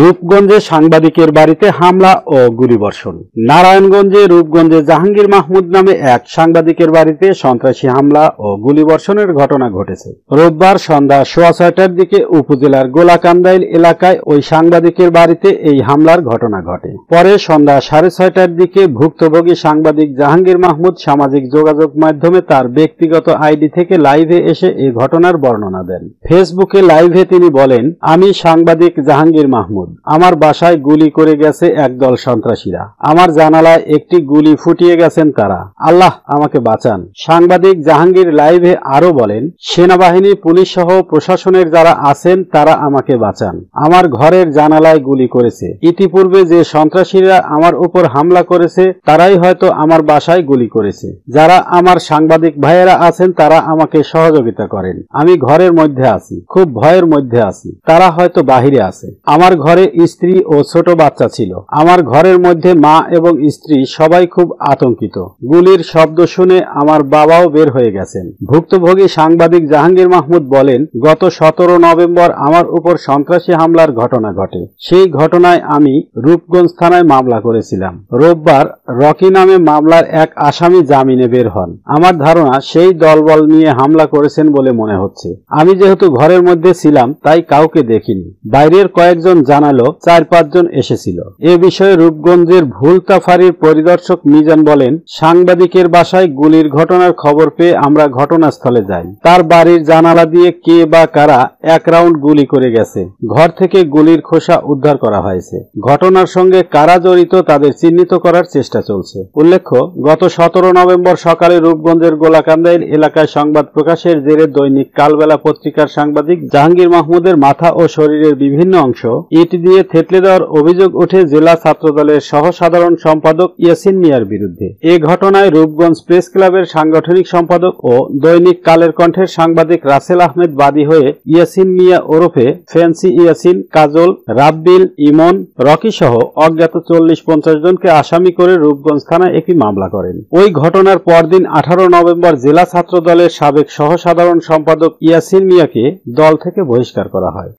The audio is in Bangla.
রূপগঞ্জে সাংবাদিকের বাড়িতে হামলা ও গুলিবর্ষণ। নারায়ণগঞ্জে রূপগঞ্জে জাহাঙ্গীর মাহমুদ নামে এক সাংবাদিকের বাড়িতে সন্ত্রাসী হামলা ও গুলিবর্ষণের ঘটনা ঘটেছে। রোববার সন্ধ্যা 6:15টার দিকে উপজেলার গোলাকান্দাইল এলাকায় ওই সাংবাদিকের বাড়িতে এই হামলার ঘটনা ঘটে। পরে সন্ধ্যা 6:30টার দিকে ভুক্তভোগী সাংবাদিক জাহাঙ্গীর মাহমুদ সামাজিক যোগাযোগ মাধ্যমে তার ব্যক্তিগত আইডি থেকে লাইভে এসে এই ঘটনার বর্ণনা দেন। ফেসবুকে লাইভে তিনি বলেন, আমি সাংবাদিক জাহাঙ্গীর মাহমুদ, আমার বাসায় গুলি করে গেছে একদল সন্ত্রাসীরা। আমার জানালায় একটি গুলি ফুটিয়ে গেছেন তারা। আল্লাহ আমাকে বাঁচান। সাংবাদিক জাহাঙ্গীর লাইভে আরো বলেন, সেনাবাহিনী, পুলিশ সহ প্রশাসনের যারা আছেন তারা আমাকে বাঁচান। আমার ঘরের জানালায় গুলি করেছে। ইতিপূর্বে যে সন্ত্রাসীরা আমার উপর হামলা করেছে তারাই হয়তো আমার বাসায় গুলি করেছে। যারা আমার সাংবাদিক ভাইয়েরা আছেন তারা আমাকে সহযোগিতা করেন। আমি ঘরের মধ্যে আছি, খুব ভয়ের মধ্যে আছি। তারা হয়তো বাহিরে আছে। আমার ঘরে স্ত্রী ও ছোট বাচ্চা ছিল। আমার ঘরের মধ্যে মা এবং স্ত্রী সবাই খুব আতঙ্কিত। গুলির শব্দ শুনে আমার বাবাও বের হয়ে গেছেন। ভুক্তভোগী সাংবাদিক জাহাঙ্গীর মাহমুদ বলেন, গত 17 নভেম্বর আমার উপর সন্ত্রাসী হামলার ঘটনা ঘটে। সেই ঘটনায় আমি রূপগঞ্জ থানায় মামলা করেছিলাম। রোববার রকি নামে মামলার এক আসামি জামিনে বের হন। আমার ধারণা সেই দলবল নিয়ে হামলা করেছেন বলে মনে হচ্ছে। আমি যেহেতু ঘরের মধ্যে ছিলাম তাই কাউকে দেখিনি। বাইরের কয়েকজন জানালো 4-5 জন এসেছিল। এ বিষয়ে রূপগঞ্জের ভুলতা ফাঁড়ির পরিদর্শক মিজান বলেন, সাংবাদিকের বাসায় গুলির ঘটনার খবর পেয়ে আমরা ঘটনাস্থলে যাই। তার বাড়ির জানালা দিয়ে কে বা কারা 1 রাউন্ড গুলি করে গেছে। ঘর থেকে গুলির খোসা উদ্ধার করা হয়েছে। ঘটনার সঙ্গে কারা জড়িত তাদের চিহ্নিত করার চেষ্টা চলছে। উল্লেখ্য, গত 17 নভেম্বর সকালে রূপগঞ্জের গোলাকান্দাইল এলাকায় সংবাদ প্রকাশের জেরে দৈনিক কালবেলা পত্রিকার সাংবাদিক জাহাঙ্গীর মাহমুদের মাথা ও শরীরের বিভিন্ন অংশ ইট দিয়ে থেতলে দেওয়ার অভিযোগ ওঠে জেলা ছাত্রদলের সহ সাধারণ সম্পাদক ইয়াসিন মিয়ার বিরুদ্ধে। এ ঘটনায় রূপগঞ্জ প্রেস ক্লাবের সাংগঠনিক সম্পাদক ও দৈনিক কালের কণ্ঠের সাংবাদিক রাসেল আহমেদ বাদী হয়ে ইয়াসিন মিয়া ওরফে ফ্যান্সি ইয়াসিন, কাজল, রাব্বিল, ইমন, রকি সহ অজ্ঞাত 40-50 জনকে আসামি করে রূপগঞ্জ থানায় একটি মামলা করেন। ওই ঘটনার পরদিন 18 নভেম্বর জেলা ছাত্রদলের সাবেক সহ সাধারণ সম্পাদক ইয়াসিন মিয়াকে দল থেকে বহিষ্কার করা হয়।